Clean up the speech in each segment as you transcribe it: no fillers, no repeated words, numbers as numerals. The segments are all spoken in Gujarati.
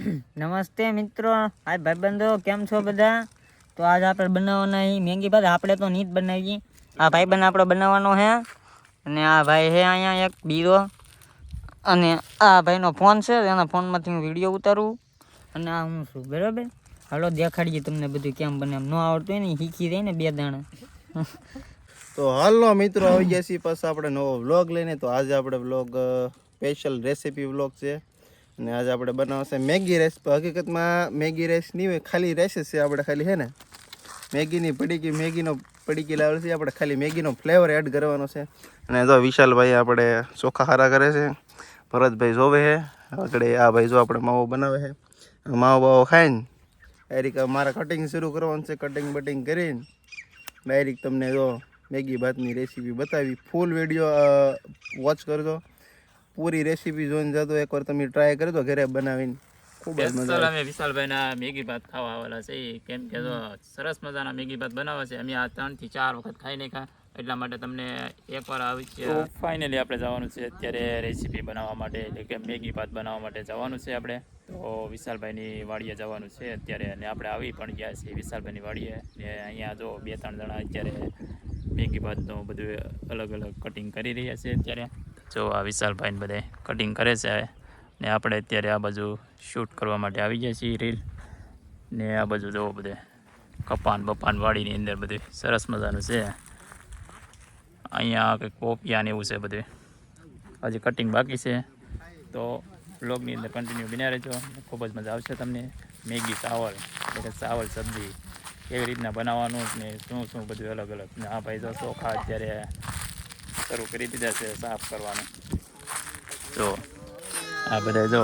નમસ્તે મિત્રો, હાય ભાઈબંધો, કેમ છો બધા? તો આજ આપણે બનાવવાના મેગી ભાત. આપણે તો નીત બનાવી. આ ભાઈબંધ આપણે બનાવવાનો છે. અને આ ભાઈ છે અહીંયા એક બીરો. અને આ ભાઈનો ફોન છે, એના ફોનમાંથી હું વિડીયો ઉતારું. અને આ હું છું, બરાબર? હાલો દેખાડીએ તમને બધું કેમ બને. એમ ન આવડતું હોય ને શીખી જાય ને 2 દાણા. તો હાલો મિત્રો, આવી ગયા છીએ પાછા આપણે નવો વ્લોગ લઈને. તો આજે આપણે વ્લોગ સ્પેશિયલ રેસીપી વ્લોગ છે. અને આજે આપણે બનાવશે મેગી રાઈસ. હકીકતમાં મેગી રાઈસ નહીં હોય, ખાલી રાઈસ છે. આપણે ખાલી છે ને મેગીનો પડીકી લાવેલ છે. આપણે ખાલી મેગીનો ફ્લેવર એડ કરવાનો છે. અને જો વિશાલભાઈ આપણે ચોખા હારા કરે છે, ભરતભાઈ જોવે છે આગળ. આ ભાઈ જો આપણે માવો બનાવે છે. માવો બાવો ખાઈને ડાયરેક્ટ મારા કટિંગ શરૂ કરવાનું છે. કટિંગ બટિંગ કરીને ડાયરેક્ટ તમને જો મેગી ભાતની રેસીપી બતાવી. ફૂલ વિડીયો વોચ કરજો. પૂરી રેસીપી જોઈને જતો એકવાર તમે ટ્રાય કરજો ઘરે બનાવીને. ખૂબ જ મજા આવે. અમે વિશાલભાઈના મેગી ભાત ખાવા આવેલા છે, કેમ કે સરસ મજાના મેગી ભાત બનાવે છે. અમે આ 3 થી 4 વખત ખાઈ નાખ્યા, એટલા માટે તમને એકવાર આવી છે. તો ફાઇનલી આપણે જવાનું છે અત્યારે રેસીપી બનાવવા માટે, એટલે કે મેગી ભાત બનાવવા માટે જવાનું છે આપણે. તો વિશાલભાઈની વાડીએ જવાનું છે અત્યારે, અને આપણે આવી પણ ગયા છીએ વિશાલભાઈની વાડીએ. ને અહીંયા જો 2-3 જણા અત્યારે મેગી ભાતનું બધું અલગ અલગ કટિંગ કરી રહ્યા છે અત્યારે. જો આ વિશાલભાઈને બધે કટિંગ કરે છે, ને આપણે અત્યારે આ બાજુ શૂટ કરવા માટે આવી ગયા છીએ રીલ. ને આ બાજુ જો બધે કપાન બપાન વાડીની અંદર બધું સરસ મજાનું છે. અહીંયા કંઈક પોપિયા ને એવું છે બધું, હજી કટિંગ બાકી છે. તો બ્લોગની અંદર કન્ટિન્યુ બન્યા રહેજો, ખૂબ જ મજા આવશે તમને. મેગી ચાવલ એટલે કે ચાવલ સબ્જી કેવી રીતના બનાવવાનું ને શું શું બધું અલગ અલગ. ને આ ભાઈ જો ચોખા અત્યારે શરૂ કરી દીધા છે સાફ કરવાનું. જો આ બધા જો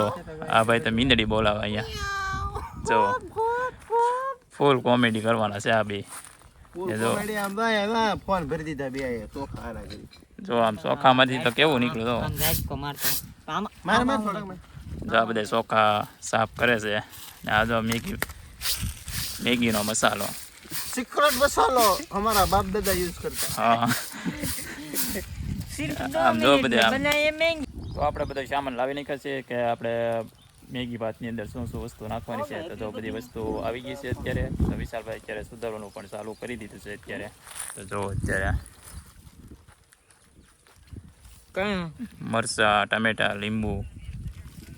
આ ભાઈ તો મીંદડી બોલાવે અહીંયા. જો ફૂલ કોમેડી કરવાના છે આ બે. ફોન ભરી દીધા બે ચોખા. જો આમ ચોખામાંથી તો કેવું નીકળ્યું. જો આ બધા ચોખા સાફ કરે છે. ને આ જો મેગીનો મસાલો, સિક્રેટ મસાલો અમારા બાપ દાદા યુઝ કરતા. હા આમ જો બધે આમ. તો આપણે બધો સામાન લાવી નાખ્યા છે કે આપણે મેગી ભાતની અંદર શું શું વસ્તુ નાખવાની છે. તો જો બધી વસ્તુ આવી ગઈ છે અત્યારે. તો વિશાલભાઈ અત્યારે સુધારવાનું પણ ચાલુ કરી દીધું છે અત્યારે. તો જો અત્યારે મરચાં, ટામેટા, લીંબુ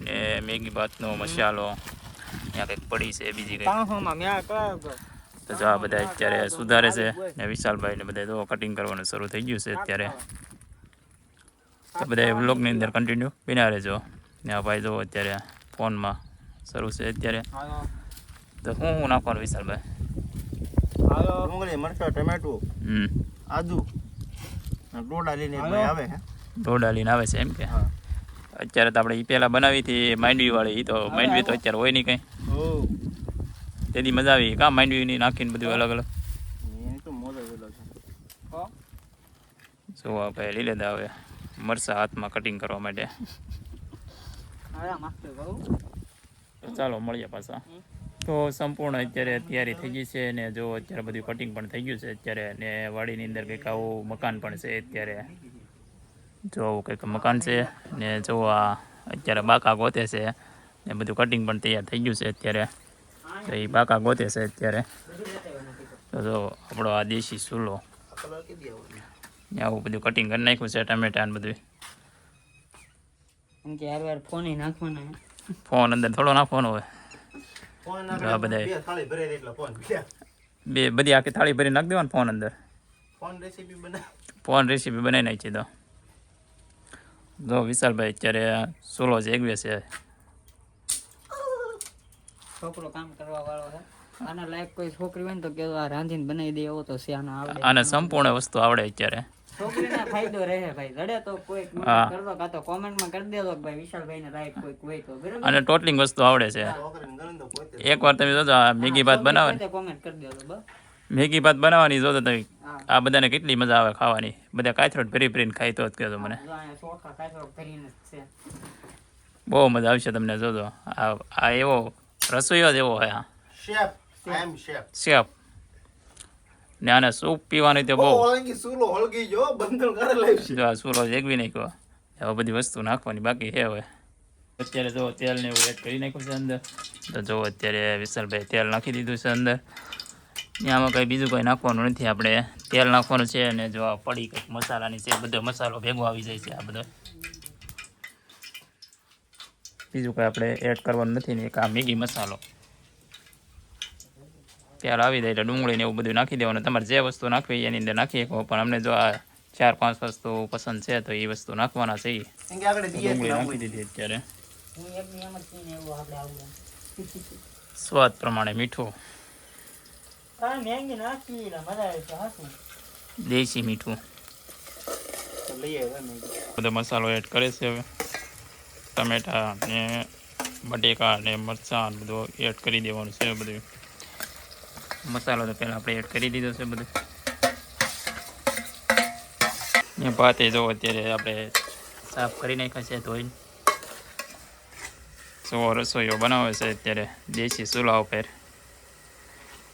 ને મેગી ભાતનો મસાલો ત્યાં કંઈક પડી છે બીજી કંઈક. તો જો આ બધા અત્યારે સુધારે છે. ને વિશાલભાઈને બધા જો કટિંગ કરવાનું શરૂ થઈ ગયું છે અત્યારે. તો બધા વ્લોગની અંદર કન્ટિન્યુ બન્યા રહેજો. ને આ ભાઈ જો અત્યારે ફોનમાં શરૂ છે અત્યારે. તો હું નાખવાનું વિશાલભાઈ? ડુંગળી, મરચાં, ટમેટું, આદુ, ડોડા લઈને આવે છે. ડોડા લઈને આવે છે એમ કે? અત્યારે તો આપણે એ પહેલાં બનાવી હતી માંડવી વાળી. એ તો માંડવી તો અત્યારે હોય નહીં કંઈ. તેથી મજા આવી કાં માંડવીની નાખીને બધું અલગ અલગ. જોવા ભાઈ લઈ લેતા હવે મરચાં હાથમાં કટિંગ કરવા માટે. તો ચાલો મળીએ પાછા. તો સંપૂર્ણ અત્યારે તૈયારી થઈ ગઈ છે. ને જો અત્યારે બધું કટિંગ પણ થઈ ગયું છે અત્યારે. ને વાડીની અંદર કંઈક આવું મકાન પણ છે અત્યારે. જો આવું કંઈક મકાન છે. ને જો આ અત્યારે બાકા ગોતે છે. ને બધું કટિંગ પણ તૈયાર થઈ ગયું છે અત્યારે. તો એ બાકા ગોતે છે અત્યારે. તો જો આપણો આ દેશી ચૂલો, આવું બધું કટિંગ કરી નાખ્યું છે. ટમેટા ને બધું. ફોન અંદર થોડો નાખવાનો હોય. આ બધા બધી આખી થાળી ભરી નાખી દેવાનું ફોન અંદર. ફોન રેસીપી બનાવી નાખી તો. જો વિશાલભાઈ અત્યારે ચૂલો જેગવે છે. છોકરો કામ કરવા વાળો છે. આના લાયક કોઈ છોકરી હોય ને તો કે આ રાંધીને બનાવી દે એવો તો છે. આને સંપૂર્ણ વસ્તુ આવડે અત્યારે. છોકરીને ફાયદો રહે ભાઈ. જડે તો કોઈ કરતો કાં તો કોમેન્ટમાં કરી દેજો કે ભાઈ વિશાલભાઈને લાયક કોઈ હોય તો, બરાબર? અને ટોટલિંગ વસ્તુ આવડે છે. એકવાર તમે જોજો આ મેગી ભાત બનાવવાની, કોમેન્ટ કરી દેજો બસ. મેગી ભાત બનાવવાની જોજો તમે. આ બધાને કેટલી મજા આવે ખાવાની. બધા કાથરોટ ભરી ભરીને ખાઈ તો જ કહેજો મને. બહુ મજા આવશે તમને જોજો. આ એવો રસોઈયો જ એવો હોય. શેફ. ને આને સૂપ પીવાની તો બહુ. જો આ સૂલો જેગવી નાખ્યો. હવે બધી વસ્તુ નાખવાની બાકી છે હવે. અત્યારે જો તેલ ને એવું એડ કરી નાખ્યું છે અંદર. તો જો અત્યારે વિશાલભાઈ તેલ નાખી દીધું છે અંદર. આમાં કંઈ બીજું કંઈ નાખવાનું નથી, આપણે તેલ નાખવાનું છે. અને જો આ પડી કંઈક મસાલાની છે, બધો મસાલો ભેગો આવી જાય છે આ બધો. બીજું કંઈ આપણે એડ કરવાનું નથી ને એક આ મેગી મસાલો. તેલ આવી જાય એટલે ડુંગળીને એવું બધું નાખી દેવાનું. તમારે જે વસ્તુ નાખવી એની અંદર નાખી શકો, પણ અમને જો આ 4-5 વસ્તુ પસંદ છે તો એ વસ્તુ નાખવાના છે. ડુંગળી નાખી દીધી અત્યારે. સ્વાદ પ્રમાણે મીઠું, દેશી મીઠું, બધો મસાલો એડ કરે છે. હવે ટમેટા ને બટેકા ને મરચાં બધું એડ કરી દેવાનું છે. બધું મસાલો તો પહેલાં આપણે એડ કરી દીધો છે બધું. ને ભાતે જો અત્યારે આપણે સાફ કરી નાખ્યા છે ધોઈને. જો રસોઈઓ બનાવે છે અત્યારે દેશી ચૂલા ઉપર,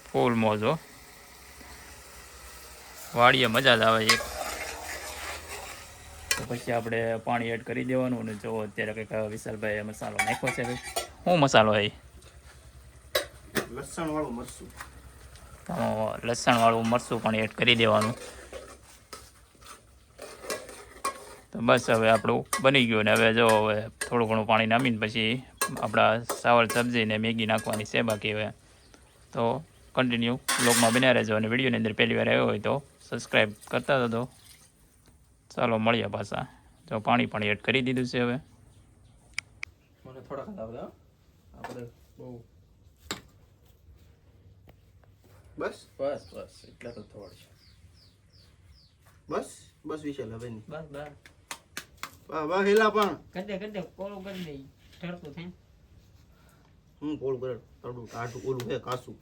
ફૂલ મોજો. વાડીએ મજા જ આવે એક. તો પછી આપણે પાણી એડ કરી દેવાનું. અને જો અત્યારે કંઈક વિશાલભાઈ મસાલો નાખ્યો છે. કંઈક શું મસાલો છે? લસણવાળું મરચું. તો લસણવાળું મરચું પણ એડ કરી દેવાનું. તો બસ હવે આપણું બની ગયું. ને હવે જો હવે થોડું ઘણું પાણી નામીને પછી આપણા ચાવલ સબ્જી ને મેગી નાખવાની છે બાકી. હવે તો કન્ટિન્યુ બ્લોગમાં બન્યા રહેજો. અને વિડીયોની અંદર પહેલી વાર આવ્યો હોય તો સબસ્ક્રાઈબ કરતા હતો. ચાલો મળીએ પાછા. જો પાણી પણ એડ કરી દીધું છે. હવે મને થોડાક આપણે બહુ બસ બસ બસ એટલા તો થોડ છે. બસ બસ વિશાલ હવે નહીં. બસ બસ વાહ હેલા પણ કરી દે કોલું કરી દે ઠરતું થાય. હું કોલ કરે થોડું કાઢું ઓલું હે કાસું.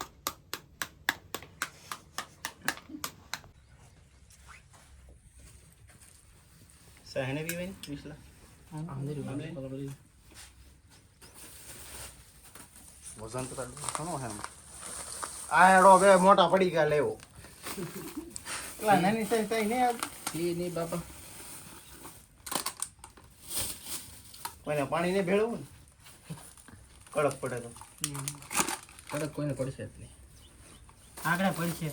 સહને બી વેન વિશલા વજન તો ઘણો હે. આ એડો બે મોટા પડી ગયા લેવો. પેલા નાની સાઈઝ થાય ને નહીં બાપા, કોઈને પાણી ને ભેળવું ને કડક પડે તો કડક કોઈને પડશે જ નહીં. આગળ પડશે.